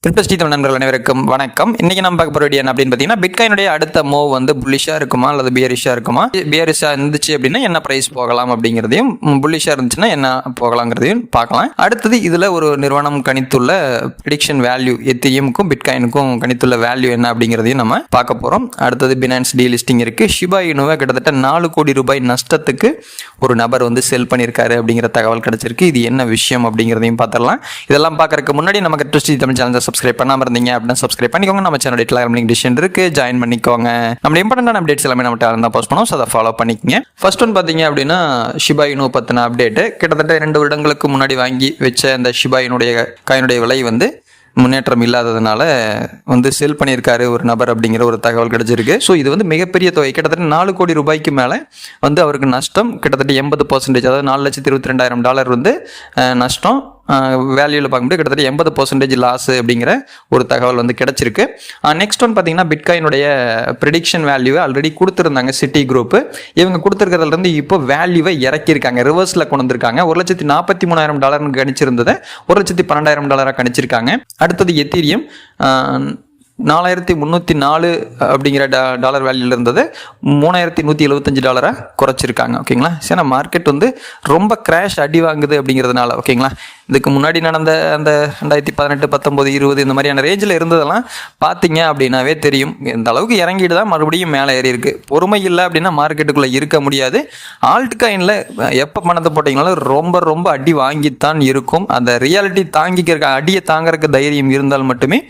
Crypto நண்பர்கள் அனைவருக்கும் வணக்கம். இன்னைக்கு நம்ம பார்க்க போற வீடியோ என்ன அப்படின்னு பார்த்தீங்கன்னா, பிட்காயினுடைய அடுத்த மூவ் வந்து புல்லிஷா இருக்குமா அல்லது பியரிஷா இருக்குமா? பியரிஷா இருந்துச்சு அப்படின்னா என்ன பிரைஸ் போகலாம் அப்படிங்கிறதையும், புல்லிஷா இருந்துச்சுன்னா என்ன போகலாங்கிறதையும் பார்க்கலாம். அடுத்தது இதுல ஒரு நிறுவனம் கணித்துள்ள ப்ரெடிக்ஷன் வேல்யூ, எத்திரியமுக்கும் பிட்காயினுக்கும் கணித்துள்ள வேல்யூ என்ன அப்படிங்கிறதையும் நம்ம பார்க்க போறோம். அடுத்தது பினான்ஸ் டீலிஸ்டிங் இருக்கு. ஷிபா இனுவை கிட்டத்தட்ட 4 கோடி ரூபாய் நஷ்டத்துக்கு ஒரு நபர் வந்து செல் பண்ணியிருக்காரு அப்படிங்கிற தகவல் கிடைச்சிருக்கு. இது என்ன விஷயம் அப்படிங்கிறதையும் பார்த்துடலாம். இதெல்லாம் பார்க்கறதுக்கு முன்னாடி நம்ம கிரிப்டோ தமிழ் சேனல் சப்ஸ்கிரைப் பண்ணாம இருந்தீங்க அப்படின்னா சப்ஸ்கிரைப் பண்ணிக்கோங்க. நம்ம சேனல் டெலிகிராம் லிங்க் டிஸ்கிரிப்ஷன் இருக்கு, ஜாயின் பண்ணிக்கோங்க. நம்ம இம்பார்ட்டன்டான அப்டேட்ஸ் எல்லாமே நம்ம டேலண்ட் போஸ்ட் பண்ணுவோம், அதை ஃபாலோ பண்ணிக்கங்க. ஃபர்ஸ்ட் ஒன் பாத்தீங்க அப்படின்னா ஷிபா இனு பத்தின அப்டேட். கிட்டத்தட்ட 2 வருடங்களுக்கு முன்னாடி வாங்கி வச்ச அந்த ஷிபா இனுடைய காயினுடைய விலை வந்து முன்னேற்றம் இல்லாததுனால வந்து செல் பண்ணியிருக்காரு ஒரு நபர் அப்படிங்கிற ஒரு தகவல் கிடைச்சிருக்கு. ஸோ இது வந்து மிகப்பெரிய தொகை, கிட்டத்தட்ட 4 கோடி ரூபாய்க்கு மேலே வந்து அவருக்கு நஷ்டம். கிட்டத்தட்ட 80%, அதாவது $4,22,000 வந்து நஷ்டம். வேல்யூவில் பார்க்கும்போது கிட்டத்தட்ட 80% லாஸ் அப்படிங்கிற ஒரு தகவல் வந்து கிடைச்சிருக்கு. நெக்ஸ்ட் ஒன் பார்த்தீங்கன்னா, பிட்காயினுடைய ப்ரெடிக்ஷன் வேல்யூவை ஆல்ரெடி கொடுத்துருந்தாங்க சிட்டி குரூப். இவங்க கொடுத்துருக்கிறதுலேருந்து இப்போ வேல்யூவை இறக்கியிருக்காங்க, ரிவர்ஸில் கொண்டு வந்திருக்காங்க. $1,43,000 கணிச்சிருந்ததை $1,12,000 கணிச்சிருக்காங்க. அடுத்தது எத்தீரியம் 4,304 அப்படிங்கிற டாலர் வேல்யூல இருந்தது $3,175 குறைச்சிருக்காங்க. ஓகேங்களா? சரி, மார்க்கெட் வந்து ரொம்ப கிராஷ் அடி வாங்குது அப்படிங்கிறதுனால, ஓகேங்களா, இதுக்கு முன்னாடி நடந்த அந்த 2018, 19, 20 இந்த மாதிரியான ரேஞ்சில் இருந்ததெல்லாம் பார்த்தீங்க அப்படின்னாவே தெரியும். இந்த அளவுக்கு இறங்கிட்டு தான் மறுபடியும் மேலே ஏறி இருக்கு. பொறுமை இல்லை அப்படின்னா மார்க்கெட்டுக்குள்ளே இருக்க முடியாது. ஆல்ட் காயினில் எப்போ பணத்தை போட்டிங்கனாலும் ரொம்ப ரொம்ப அடி வாங்கித்தான் இருக்கும். அந்த ரியாலிட்டி தாங்கிக்கிறக்க, அடியை தாங்கிறதுக்கு தைரியம் இருந்தால் மட்டுமே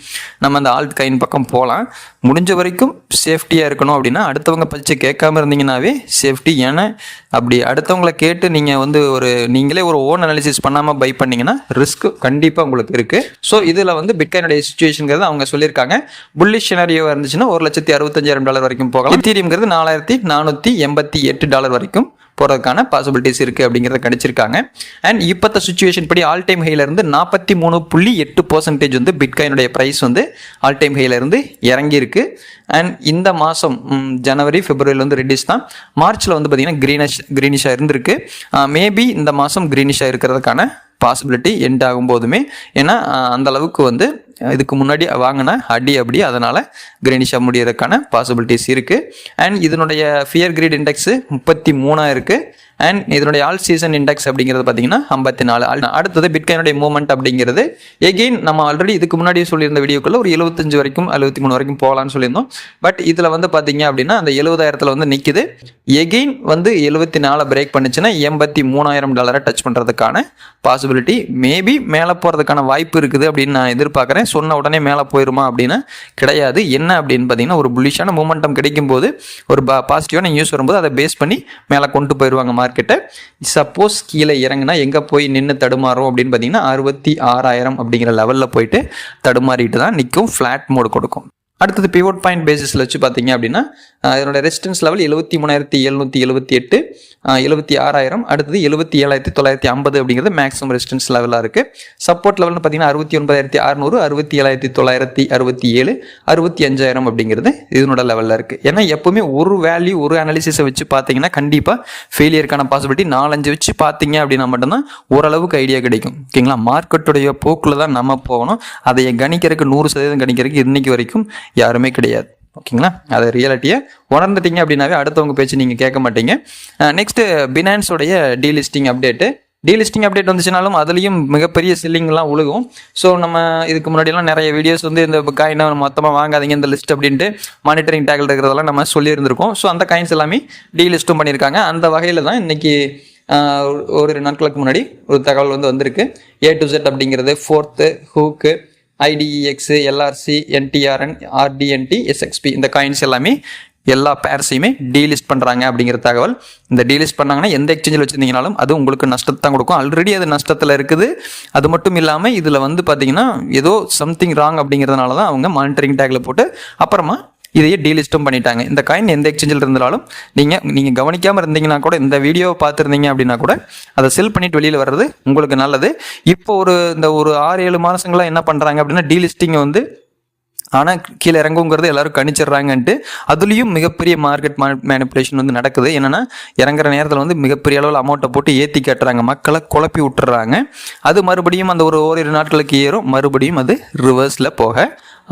நம்ம அந்த ஆல்ட் காயின் பக்கம் போகலாம். முடிஞ்ச வரைக்கும் சேஃப்டியாக இருக்கணும். அப்படின்னா அடுத்தவங்க பச்சு கேட்காம இருந்தீங்கன்னாவே சேஃப்டி. ஏன்னா அப்படி அடுத்தவங்களை கேட்டு நீங்கள் வந்து நீங்களே ஒரு ஓன் அனாலிசிஸ் பண்ணாமல் பை பண்ணீங்கன்னா ரிஸ்க் கண்டிப்பாக உங்களுக்கு இருக்குது. ஸோ இதில் வந்து பிட்காயினுடைய சிச்சுவேஷனுங்கிறது அவங்க சொல்லியிருக்காங்க. புல்லிஷ் சினாரியோவாக இருந்துச்சுன்னா $1,65,000 வரைக்கும் போகலாம். எத்தீரியம்ங்கிறது $4,488 வரைக்கும் போகிறதுக்கான பாசிபிலிட்டிஸ் இருக்குது அப்படிங்கிறத கணிச்சிருக்காங்க. அண்ட் இப்போத்த சுச்சுவேஷன் படி ஆல் டைம் ஹையிலேருந்து 43.8% வந்து பிட்காயினுடைய ப்ரைஸ் வந்து ஆல் டைம் ஹையிலேருந்து இறங்கியிருக்கு. அண்ட் இந்த மாதம் ஜனவரி, பிப்ரவரியில் வந்து ரெடியூஸ் தான். மார்ச்சில் வந்து பார்த்திங்கன்னா க்ரீனிஷாக இருந்திருக்கு. மேபி இந்த மாதம் க்ரீனிஷாக இருக்கிறதுக்கான பாசிபிலிட்டி எண்ட் ஆகும் போதுமே, ஏன்னா அந்த அளவுக்கு வந்து இதுக்கு முன்னாடி வாங்கின அடி அப்படி, அதனால் கிரீனிஷாக முடியறதுக்கான பாசிபிலிட்டிஸ் இருக்குது. அண்ட் இதனுடைய ஃபியர் கிரீட் இண்டெக்ஸு 33 இருக்குது. அண்ட் இதனுடைய ஆல் சீசன் இண்டெக்ஸ் அப்படிங்கிறது பார்த்தீங்கன்னா 54. அடுத்தது பிட்காயினுடைய மூவ்மெண்ட் அப்படிங்கிறது எகெயின் நம்ம ஆல்ரெடி இதுக்கு முன்னாடி சொல்லியிருந்த வீடியோக்குள்ள ஒரு 75 வரைக்கும் 63 வரைக்கும் போகலான்னு சொல்லியிருந்தோம். பட் இதில் வந்து பார்த்தீங்க அப்படின்னா அந்த 70,000 வந்து நிற்குது. எகெயின் வந்து 74 பிரேக் பண்ணுச்சுன்னா $83,000 டச் பண்ணுறதுக்கான பாசிபிலிட்டி, மேபி மேலே போகிறதுக்கான வாய்ப்பு இருக்குது அப்படின்னு நான் எதிர்பார்க்குறேன். சொன்ன உடனே மேலே போயிருமா அப்படின்னா கிடையாது. என்ன அப்படின்னு பார்த்தீங்கன்னா, ஒரு புல்லிஷான மூமெண்டம் கிடைக்கும் போது, ஒரு பாசிட்டிவான நியூஸ் வரும்போது அதை பேஸ் பண்ணி மேலே கொண்டு போயிடுவாங்க மார்க்கெட்டை. சப்போஸ் கீழே இறங்குனா எங்கே போய் நின்று தடுமாறும் அப்படின்னு பார்த்தீங்கன்னா 66,000 அப்படிங்கிற லெவலில் போயிட்டு தடுமாறிட்டு தான் நிற்கும், ஃப்ளாட் மோடு கொடுக்கும். அடுத்தது பிவோட் பாயிண்ட் பேசிஸில் வச்சு பார்த்தீங்க அப்படின்னா இதனோட ரெசிஸ்டன்ஸ் லெவல் 73,778, 76,000, அடுத்தது 77,950 அப்படிங்கிறது மேக்ஸிமம் ரெசிஸ்டன்ஸ் லெவலாக இருக்குது. சப்போர்ட் லெவல்னு பார்த்தீங்கன்னா 69,600, 67,967, 65,000 அப்படிங்கிறது இதனோட லெவலில் இருக்குது. ஏன்னா எப்பவுமே ஒரு வேல்யூ, ஒரு அனாலிசிஸை வச்சு பார்த்தீங்கன்னா கண்டிப்பாக ஃபெயிலியருக்கான பாசிபிலிட்டி 4-5 வச்சு பார்த்தீங்க அப்படின்னா மட்டும்தான் ஓரளவுக்கு ஐடியா கிடைக்கும். ஓகேங்களா? மார்க்கெட்டுடைய போக்கில் தான் நம்ம போகணும். அதை கணிக்கிறதுக்கு 100% கணிக்கிறதுக்கு இன்னைக்கு வரைக்கும் யாருமே கிடையாது. ஓகேங்களா? அதை ரியாலிட்டியை உணர்ந்துட்டீங்க அப்படின்னாவே அடுத்தவங்க பேச்சு நீங்கள் கேட்க மாட்டீங்க. நெக்ஸ்ட் பினான்ஸோடைய டீலிஸ்டிங் அப்டேட்டு. டீலிஸ்டிங் அப்டேட் வந்துச்சுனாலும் அதுலேயும் மிகப்பெரிய செல்லிங்லாம் உழுகும். ஸோ நம்ம இதுக்கு முன்னாடியெல்லாம் நிறைய வீடியோஸ் வந்து இந்த காயினை மொத்தமாக வாங்காதீங்க இந்த லிஸ்ட் அப்படின்ட்டு மானிட்டரிங் டேக்கில் இருக்கிறதெல்லாம் நம்ம சொல்லியிருந்திருக்கோம். ஸோ அந்த காயின்ஸ் எல்லாமே டீலிஸ்ட்டும் பண்ணியிருக்காங்க. அந்த வகையில் தான் இன்னைக்கு ஒரு நாட்களுக்கு முன்னாடி ஒரு தகவல் வந்து வந்திருக்கு. A to Z அப்படிங்கிறது, fourth, hook, IDEX, LRC, NTRN, RDNT, SXP இந்த காயின்ஸ் எல்லாமே எல்லா பேர்ஸையுமே டீலிஸ்ட் பண்ணுறாங்க அப்படிங்கிற தகவல். இந்த டீலிஸ்ட் பண்ணாங்கன்னா எந்த எக்ஸ்சேஞ்சில் வச்சுருந்தீங்கனாலும் அது உங்களுக்கு நஷ்டத்தை தான் கொடுக்கும். ஆல்ரெடி அது நஷ்டத்தில் இருக்குது. அது மட்டும் இல்லாமல் இதில் வந்து பார்த்தீங்கன்னா ஏதோ சம்திங் ராங் அப்படிங்கிறதுனால தான் அவங்க மானிட்டரிங் டேக்கில் போட்டு அப்புறமா இதையே டீலிஸ்ட்டும் பண்ணிட்டாங்க. இந்த காயின் எந்த எக்ஸ்சேஞ்சில் இருந்தாலும் நீங்கள் கவனிக்காமல் இருந்தீங்கன்னா கூட, இந்த வீடியோவை பார்த்துருந்தீங்க அப்படின்னா கூட அதை செல் பண்ணிட்டு வெளியில் வர்றது உங்களுக்கு நல்லது. இப்போ ஒரு 6-7 மாதங்களாக என்ன பண்ணுறாங்க அப்படின்னா டீலிஸ்டிங்கை வந்து ஆனால் கீழே இறங்குங்கிறது எல்லாரும் கணிச்சிடுறாங்கன்ட்டு அதுலேயும் மிகப்பெரிய மார்க்கெட் மேனிப்புலேஷன் வந்து நடக்குது. என்னென்னா இறங்குற நேரத்தில் வந்து மிகப்பெரிய அளவில் அமௌண்ட்டை போட்டு ஏற்றி கட்டுறாங்க, மக்களை குழப்பி விட்டுறாங்க. அது மறுபடியும் அந்த ஓரிரு நாட்களுக்கு ஏறும், மறுபடியும் அது ரிவர்ஸில் போக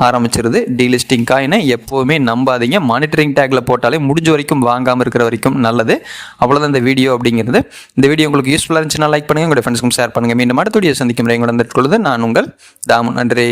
ஆரம்பிச்சிருது. டீலிஸ்டிங் காயினை எப்போவுமே நம்பாதீங்க. மானிட்டரிங் டேக்கில் போட்டாலே முடிஞ்ச வரைக்கும் வாங்காமல் இருக்கிற வரைக்கும் நல்லது. அவ்வளோதான் இந்த வீடியோ அப்படிங்கிறது. இந்த வீடியோ உங்களுக்கு யூஸ்ஃபுல்லாக இருந்துச்சுன்னா லைக் பண்ணுங்கள், உங்களுடைய ஃப்ரெண்ட்ஸ்க்கும் ஷேர் பண்ணுங்கள். மீண்டும் அடுத்த வீடியோ சந்திக்கும் வரை உங்களை நான் உங்கள் தாமு. நன்றி.